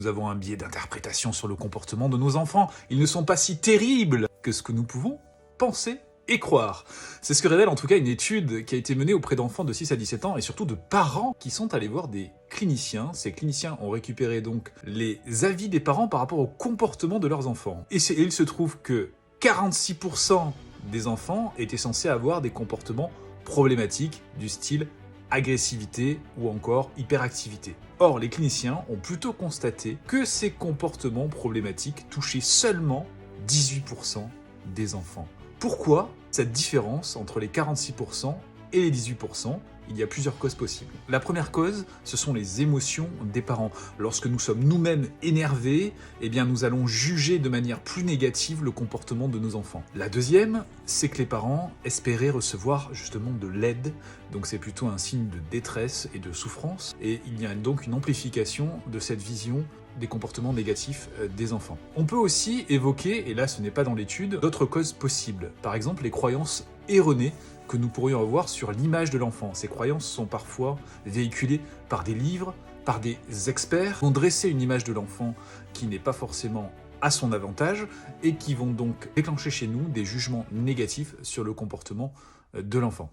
Nous avons un biais d'interprétation sur le comportement de nos enfants. Ils ne sont pas si terribles que ce que nous pouvons penser et croire. C'est ce que révèle en tout cas une étude qui a été menée auprès d'enfants de 6 à 17 ans et surtout de parents qui sont allés voir des cliniciens. Ces cliniciens ont récupéré donc les avis des parents par rapport au comportement de leurs enfants. Et il se trouve que 46% des enfants étaient censés avoir des comportements problématiques du style agressivité ou encore hyperactivité. Or, les cliniciens ont plutôt constaté que ces comportements problématiques touchaient seulement 18% des enfants. Pourquoi cette différence entre les 46% et les 18%? Il y a plusieurs causes possibles. La première cause, ce sont les émotions des parents. Lorsque nous sommes nous-mêmes énervés, eh bien nous allons juger de manière plus négative le comportement de nos enfants. La deuxième, c'est que les parents espéraient recevoir justement de l'aide, donc c'est plutôt un signe de détresse et de souffrance, et il y a donc une amplification de cette vision des comportements négatifs des enfants. On peut aussi évoquer, et là ce n'est pas dans l'étude, d'autres causes possibles. Par exemple, les croyances erronées que nous pourrions avoir sur l'image de l'enfant. Ces croyances sont parfois véhiculées par des livres, par des experts, qui vont dresser une image de l'enfant qui n'est pas forcément à son avantage et qui vont donc déclencher chez nous des jugements négatifs sur le comportement de l'enfant.